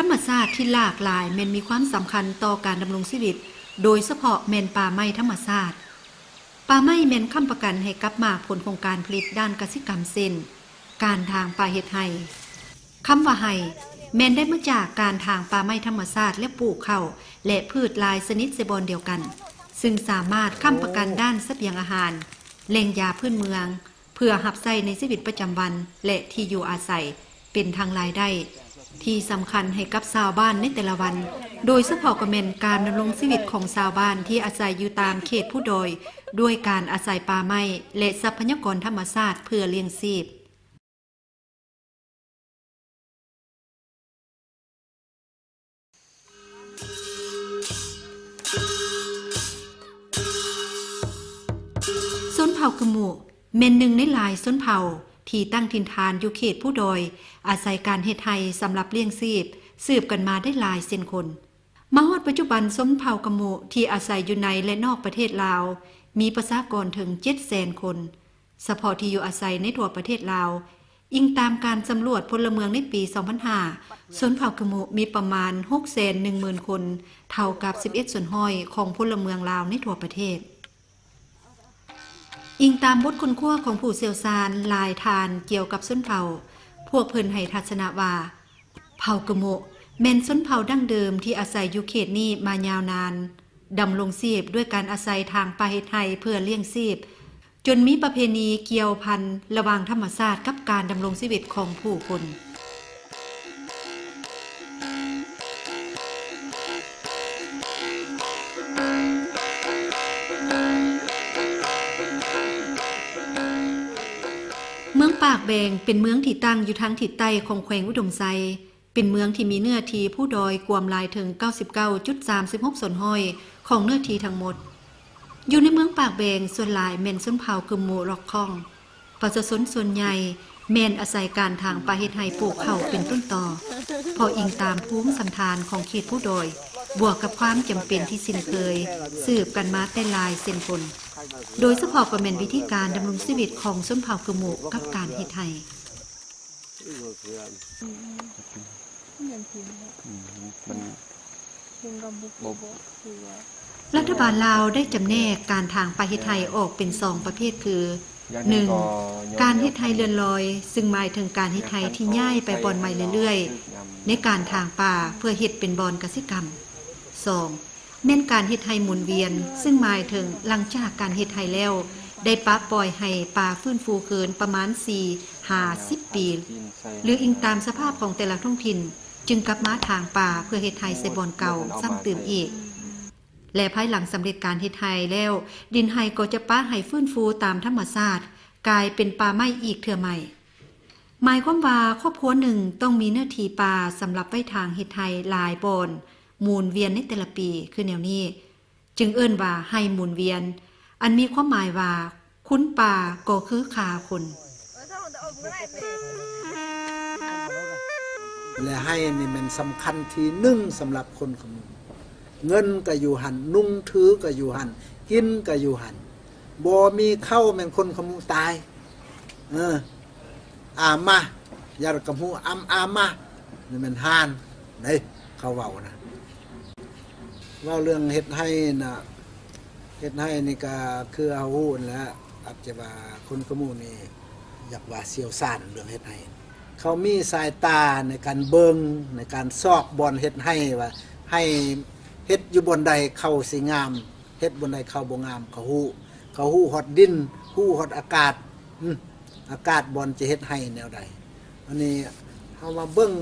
รรมชาติที่หลากหลายแม่นมีความสำคัญต่อการดำรงชีวิตโดยเฉพาะแม่นป่าไม้ธรรมชาติป่าไม้แม่นค้ำประกันให้กับมากผลของการผลิตด้านกสิกรรมเส้นการทางป่าเฮ็ดไร่คำว่าไร่แม่นได้มาจากการทางป่าไม้ธรรมชาติและปลูกข้าวและพืชหลายชนิดเสบอนเดียวกันซึ่งสามารถค้ำประกันด้านเสบียงอาหารแหล่งยาพื้นเมืองเพื่อหับใช้ในชีวิตประจำวันและที่อยู่อาศัยเป็นทางรายได้ที่สำคัญให้กับชาวบ้านในแต่ละวันโดยเฉพาะก็แม่นการดำรงชีวิตของชาวบ้านที่อาศัยอยู่ตามเขตผู้ดอยด้วยการอาศัยป่าไม้และทรัพยากรธรรมชาติเพื่อเลี้ยงชีพชนเผ่ากะหมู่แม่นหนึ่งในหลายชนเผ่าที่ตั้งถิ่นฐานอยู่เขตผู้ดอยอาศัยการเฮ็ดไร่สำหรับเลี้ยงชีพสืบกันมาได้หลายเส้นคนมาฮอดปัจจุบันชนเผ่ากะหมู่ที่อาศัยอยู่ในและนอกประเทศลาวมีประชากรถึง 700,000 คนเฉพาะที่อยู่อาศัยในทั่วประเทศลาวอิงตามการสำรวจพลเมืองในปี 2005ชนเผ่ากะหมู่มีประมาณ 610,000 คนเท่ากับ 11% ของพลเมืองลาวในทั่วประเทศอิงตามบทค้นคว้าของผู้เชี่ยวชาญหลายทานเกี่ยวกับชนเผ่าพวกเพิ่นให้ทัศนะว่าเผ่ากะโมะแม่นชนเผ่าดั้งเดิมที่อาศัยอยู่เขตนี้มายาวนานดำรงชีพด้วยการอาศัยทางป่าเฮ็ดไร่เพื่อเลี้ยงชีพจนมีประเพณีเกี่ยวพันระหว่างธรรมชาติกับการดำรงชีวิตของผู้คนเมืองปากแบงเป็นเมืองที่ตั้งอยู่ทางทิศใต้ของแขวงอุดมไซเป็นเมืองที่มีเนื้อที่ผู้ดอยกวมลายถึง 99.36 ของเนื้อที่ทั้งหมดอยู่ในเมืองปากแบงส่วนหลายแม่นชนเผ่ากึมโมร็อกคองประชาชนส่วนใหญ่แม่นอาศัยการทางป่าเฮ็ดไร่ปลูกข้าวเป็นต้นตอพออิงตามภูมิสันฐานของเขตผู้ดอยบวกกับความจำเป็นที่สิ้นเคยสืบกันมาแต่หลายเส้นคนโดยเฉพาะก็แม่นวิธีการดำรงชีวิตของชนเผ่ากึมโมกับการเฮ็ดไร่รัฐบาลลาวได้จำแนกการทางป่าเฮ็ดไร่ออกเป็น2ประเภทคือ 1. การเฮ็ดไร่เลื่อนลอยซึ่งหมายถึงการเฮ็ดไร่ที่ย้ายไปบ่อนใหม่เรื่อยๆในการทางป่าเพื่อเฮ็ดเป็นบ่อนกสิกรรม 2. แม่นการเฮ็ดไร่หมุนเวียนซึ่งหมายถึงหลังจากการเฮ็ดไร่แล้วได้ปะปล่อยให้ป่าฟื้นฟูคืนประมาณ 4-50 ปีหรืออิงตามสภาพของแต่ละท้องถิ่นจึงกลับมาทางป่าเพื่อเฮ็ดไร่ใส่บ่อนเก่าซ้ำเติมอีกและภายหลังสำเร็จการเฮ็ดไร่แล้วดินไร่ก็จะปะให้ฟื้นฟูตามธรรมชาติกลายเป็นป่าไม้อีกเทื่อใหม่หมายความว่าครอบครัวหนึ่งต้องมีเนื้อที่ป่าสำหรับไว้ทางเฮ็ดไร่หลายบ่อนหมุนเวียนในแต่ละปีคือแนวนี้จึงเอิ้นว่าไร่หมุนเวียนอันมีความหมายว่าคุ้นป่าก็คือขาคนและให้นี่มันสำคัญที่หนึ่งสำหรับคนขมูเงินก็อยู่หันนุ่งถือก็อยู่หันกินก็อยู่หันบ่มีเข้าแม่นคนขมูตายมาอย่ากระมูอามานี่มันห่านนี่เขาเว้านะเว้าเรื่องเฮ็ดให้น่ะเฮ็ดให้นี่ก็คือเฮาฮู้นั่นแหละอาจจะว่าคนขมูนี่อยากว่าเชี่ยวชาญเรื่องเฮ็ดให้เขามีสายตาในการเบิงในการซอกบอนเฮ็ดให้ว่าให้เฮ็ดอยู่บนใดเข้าสิงามเฮ็ดบนใดเข้าบ่งามเขาฮู้ฮอดดินฮู้ฮอดอากาศอากาศบอนจะเฮ็ดให้แนวใดอันนี้เฮามาเบิ่ง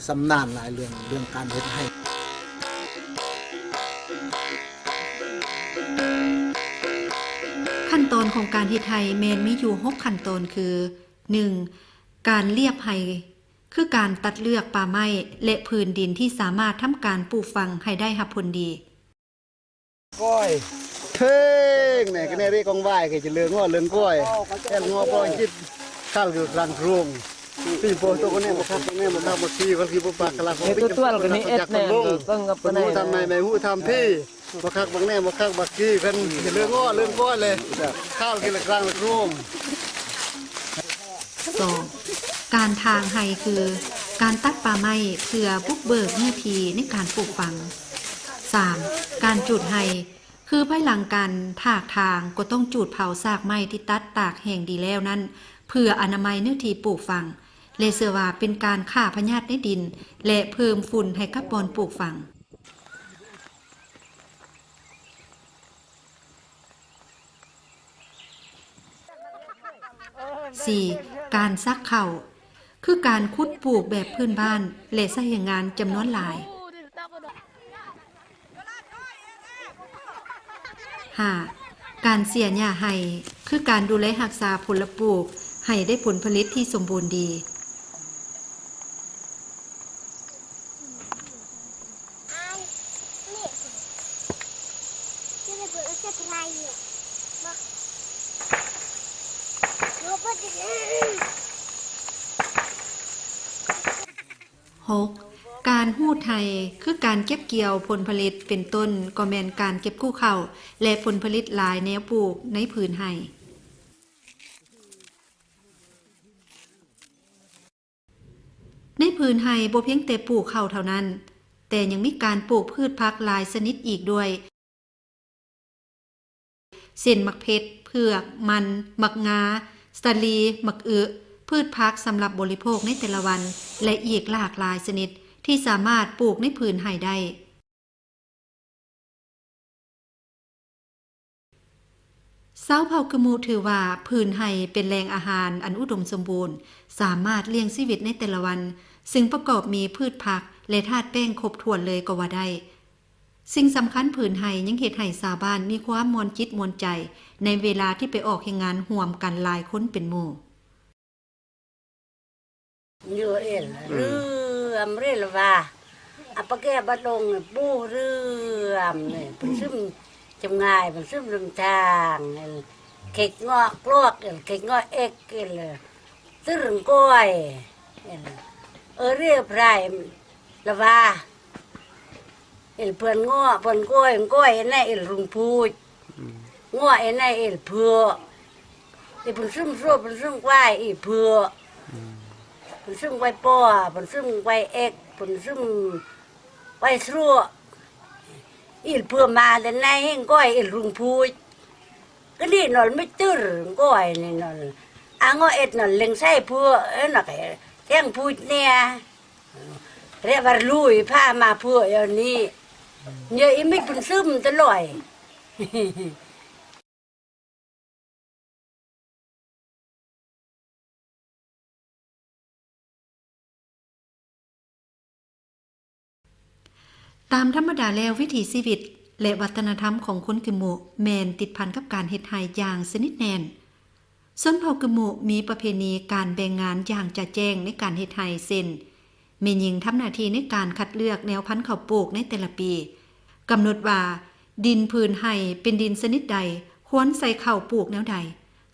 สำนานหลายเรื่องการเฮ็ดให้ขั้นตอนของการเฮ็ดไร่แม่นมีอยู่6ขั้นตอนคือ 1. การเลียบไร่คือการตัดเลือกป่าไม้และพื้นดินที่สามารถทำการปลูกฝังให้ได้รับผลดีก้อยเท่งเนี่ยก็เนี่ยเรียกกองไหว้ก็จะเลืองง้อเลืองก้อยแอนง้อปอยจิตข้าวอยู่กลางโรงปีโปตัวคนนี้มาครับเนี่ยมาทำมาขี้วันขี้ปุ๊บปากกะลาของพี่ตัวกันนี่เอ็ดเนี่ยต้องกับคนหูทำไม่หูทำพี่มาคักบางแน่มาคักบักกี้กันจะเลืองง้อเลืองก้อยเลยข้าวกินกลางโรง 2. การทางไร่คือ การตัดป่าไม้เพื่อบุกเบิกเนื้อที่ในการปลูกฝัง 3. การจูดไฮคือภายหลังการถากทางก็ต้องจูดเผาซากไม้ที่ตัดตากแห้งดีแล้วนั้นเพื่ออนามัยเนื้อที่ปลูกฝังและเชื่อว่าเป็นการฆ่าพยาธิในดินและเพิ่มฝุ่นให้กับบอนปลูกฝัง 4. การซักเข่าคือการขุดปลูกแบบพื้นบ้านและใช้งานจำนวนหลาย 5. การเสียหญ้าให้คือการดูแลรักษาผลปลูกให้ได้ผลผลิตที่สมบูรณ์ดี 6. การหู้ไทยคือการเก็บเกี่ยวผลผลิตเป็นต้นก็แม่นการเก็บกู้ข้าวและผลผลิตหลายแนวปลูกในพื้นไห้ในพื้นไห้บ่เพียงแต่ปลูกข้าวเท่านั้นแต่ยังมีการปลูกพืชผักหลายชนิดอีกด้วยเช่นมักเพชรเผือกมันมักงาสาลีมักพืชผักสำหรับบริโภคในแต่ละวันและอีกหลากหลายชนิดที่สามารถปลูกในพื้นไห้ได้ชาวเผ่ากะมูถือว่าพื้นไห้เป็นแหล่งอาหารอันอุดมสมบูรณ์สามารถเลี้ยงชีวิตในแต่ละวันซึ่งประกอบมีพืชผักและธาตุแป้งครบถ้วนเลยก็ว่าได้สิ่งสำคัญพื้นไห้ยังเฮ็ดให้ชาวบ้านมีความมวลจิตมวลใจในเวลาที่ไปออกแห่งงานร่วมกันหลายคนเป็นหมู่อยู่เองเรือมเรือว่าอัปแก้บัดลงปูเรือมเนี่ยเป็นซึมจำง่ายเป็นซึมลำทางเข็กงอกลวกเข็กงอกเอ็กเลยตึ้งก้อยเรือไพรละว่าเพื่อนงอเพื่อนก้อยนั่นรุงพูดงอนั่นเผือกเป็นซึมซัวเป็นซึมไหวเผือกเป็นซึ่งไว้ป้อเป็นซึ่งไว้เอกเป็นซึ่งไว้ชั่วอีเพื่อมาแต่ในแห่งก้อยอีรุงพูดก็นี่นอนไม่ตื้อก้อยนี่นอนงอเอ็ดนอนเล็งใส่เพื่อหนักแท่งพูดเนี่ยเรียกว่าลุยผ้ามาเพื่ออย่างนี้เนี่ยอีไม่เป็นซึมตลอดตามธรรมดาแล้ววิถีชีวิตและวัฒนธรรมของคนกึมโมแมนติดพันกับการเฮ็ดไร่อย่างสนิทแน่นชนเผ่ากึมโมมีประเพณีการแบ่งงานอย่างจะแจ้งในการเฮ็ดไร่เช่นแม่หญิงทำหน้าที่ในการคัดเลือกแนวพันธุ์ข้าวปลูกในแต่ละปีกำหนดว่าดินพื้นไร่เป็นดินชนิดใดควรใส่ข้าวปลูกแนวใด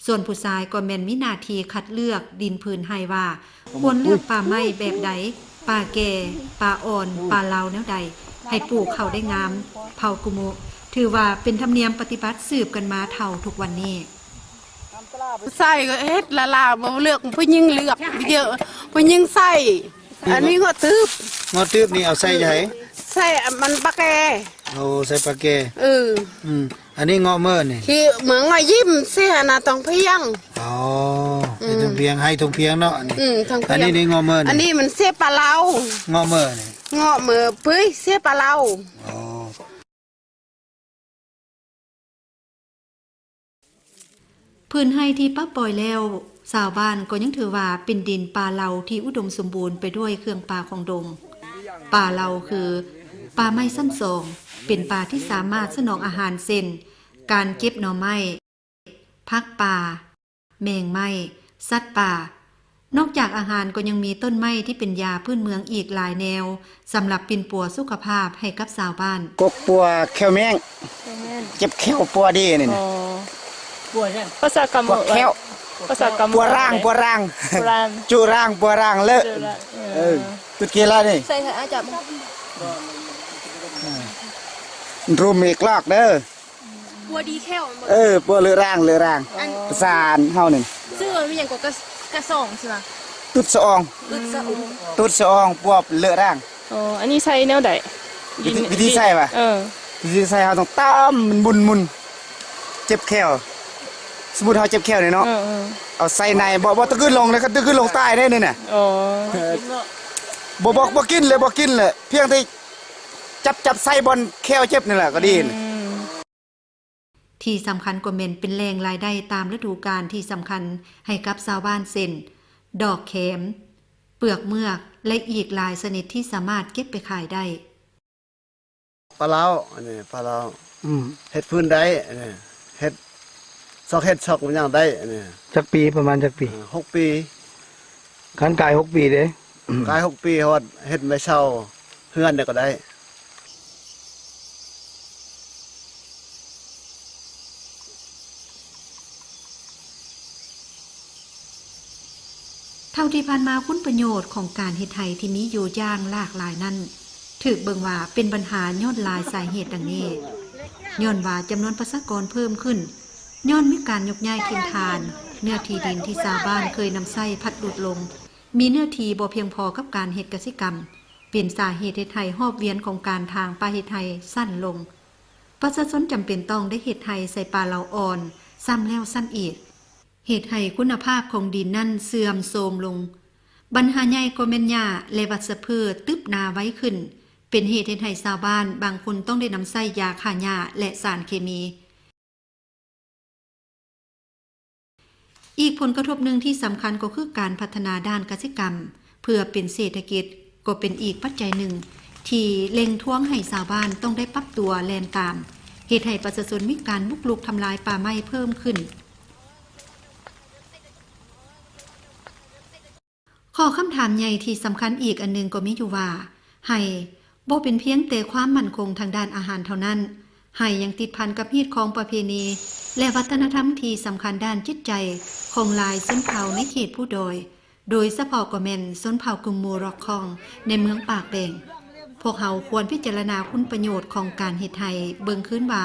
ส่วนผู้ชายก็แม่นมีหน้าที่คัดเลือกดินพื้นไร่ว่าควรเลือกป่าไม้แบบใดป่าแก่ป่าอ่อนป่าลาวแนวใดให้ปลูกเขาได้งามเผ่ากุโมถือว่าเป็นธรรมเนียมปฏิบัติสืบกันมาเท่าทุกวันนี้ใส่ก็เฮ็ดละลาบ่เลือกผู้หญิงเลือกเยอะผู้หญิงใส่อันนี้ก็ตืบนี่เอาใส่ไหนใส่มันปลาแกโอ้ใส่ปลาแกอันนี้งอเมื่อนี่คือเหมือนว่ายิ้มเสียน่ะต้องเพียงอ๋อทงเพียงให้ทงเพียงเนาะอันนี้งอเมื่ออันนี้มันเสียปลาเล้างอเมื่อนี่งอเมื่อปุ้ยเสียปลาเล้าอ๋อพื้นไร่ที่ป้าปล่อยแล้วชาวบ้านก็ยังถือว่าเป็นดินป่าเหลาที่อุดมสมบูรณ์ไปด้วยเครื่องป่าของดงป่าเหลาคือป่าไม้สั้นสองเป็นป่าที่สามารถสนองอาหารเช่นการเก็บหน่อไม้พักป่าแมงไม้สัตว์ป่านอกจากอาหารก็ยังมีต้นไม้ที่เป็นยาพื้นเมืองอีกหลายแนวสำหรับปิ่นปัวสุขภาพให้กับชาวบ้านกบปัวแควแมงเจ็บแควปัวดีนี่ปัวเนี่ยภาษากำมือแควภาษากำมือปัวร่างจูร่างปัวร่างเลอะตุดเกล้านี่ใส่อาจับรูมอีกลอกเด้อปัวดีแควปัวเรือร่างประสานเฮาหนึ่งซึ่งมันมีอย่างกว่ากระส่งใช่ไหม ตุดสะออง อึดสะอุ ตุดสะอองปวบเลอะร่าง อ๋ออันนี้ใส่แนวใด วิธีใส่ป่ะวิธีใส่เราต้องตามมันมุนเจ็บแขวสมมุติเราเจ็บแขวเนี่ยเนาะเอาใส่ในบ่ตะกึนลงเลยครับตะกึนลงใต้ได้นี่น่ะ อ๋อ บ่กินเลยเพียงแต่จับใส่บอลแขวเจ็บนี่แหละก็ดี ที่สำคัญกว่าเม่นเป็นแหล่งรายได้ตามฤดูกาลที่สำคัญให้กับชาวบ้านเส้นดอกแขมเปลือกเมือกและอีกหลายชนิดที่สามารถเก็บไปขายได้ ปลาเล้าอันนี้ปลาเล้าเฮ็ดพื้นได้อันนี้เฮ็ดซอกมันยังได้อันนี้ จักปีประมาณจักปี 6 ปี ขันกาย6 ปีเด้ กาย6 ปีฮอดเฮ็ดไม่เช่าเฮือนได้ก็ได้ เท่าที่ผ่านมาคุณประโยชน์ของการเฮ็ดไห้ที่มีอยู่อย่างหลากหลายนั้นถูกเบิ่งว่าเป็นปัญหาย้อนหลายสาเหตุดังนี้ย้อนว่าจำนวนประชากรเพิ่มขึ้นย้อนมีการยกย้ายถิ่นฐานเนื้อที่ดินที่ชาวบ้านเคยนำไส้พัดดูดลงมีเนื้อที่บ่เพียงพอกับการเฮ็ดกสิกรรมเป็นสาเหตุเฮ็ดให้หอบเวียนของการทางป่าเฮ็ดไห้สั้นลงประชาชนจำเป็นต้องได้เฮ็ดไห้ใส่ป่าเหลาอ่อนซ้ำแล้วซ้ำอีกเหตุให้คุณภาพของดินนั่นเสื่อมโทรมลงปัญหาใหญ่ก็แม่นหญ้าและวัชพืชตึบนาไว้ขึ้นเป็นเหตุให้ชาวบ้านบางคนต้องได้นำใช้ยาฆ่าหญ้าและสารเคมีอีกผลกระทบหนึ่งที่สำคัญก็คือการพัฒนาด้านกสิกรรมเพื่อเป็นเศรษฐกิจก็เป็นอีกปัจจัยหนึ่งที่เล็งท้วงให้ชาวบ้านต้องได้ปรับตัวแลนตามเหตุให้ประชาชนมีการบุกรุกทำลายป่าไม้เพิ่มขึ้นข้อคำถามใหญ่ที่สำคัญอีกอันหนึ่งก็มีอยู่ว่าไห่บ่เป็นเพียงแต่ความมั่นคงทางด้านอาหารเท่านั้นไห่ยังติดพันกับฮีตของประเพณีและวัฒนธรรมที่สำคัญด้านจิตใจของหลายชนเผ่าในเขตผู้โดยเฉพาะก็แม่นชนเผ่ากลุ่มมูร็อกคองในเมืองปากแดงพวกเขาควรพิจารณาคุณประโยชน์ของการเฮ็ดไห่เบิ่งคืนว่า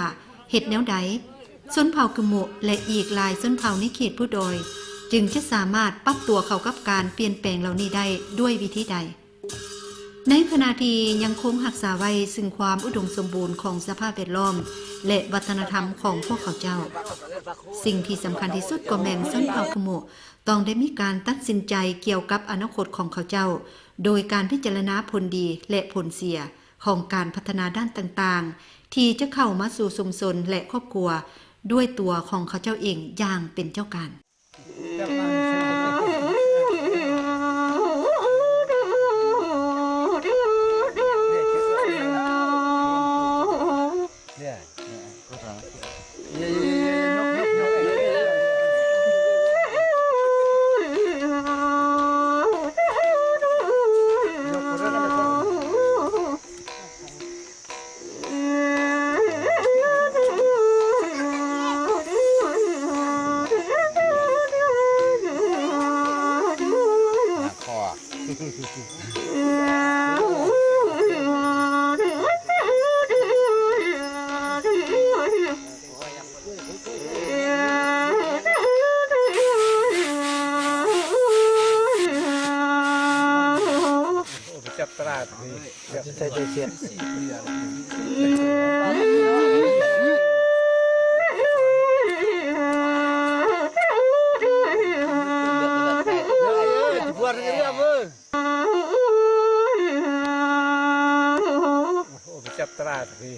เฮ็ดแนวใดชนเผ่ากลุ่มมูและอีกหลายชนเผ่าในเขตผู้จึงจะสามารถปรับตัวเข้ากับการเปลี่ยนแปลงเหล่านี้ได้ด้วยวิธีใดในขณะที่ยังคงรักษาไว้ซึ่งความอุดมสมบูรณ์ของสภาพแวดล้อมและวัฒนธรรมของพวกเขาเจ้าสิ่งที่สำคัญที่สุดก็แม่นชนเผ่าคุโมะต้องได้มีการตัดสินใจเกี่ยวกับอนาคตของเขาเจ้าโดยการพิจารณาผลดีและผลเสียของการพัฒนาด้านต่างๆที่จะเข้ามาสู่ชุมชนและครอบครัวด้วยตัวของเขาเจ้าเองอย่างเป็นเจ้าการใส่เสีย จับตราดพี่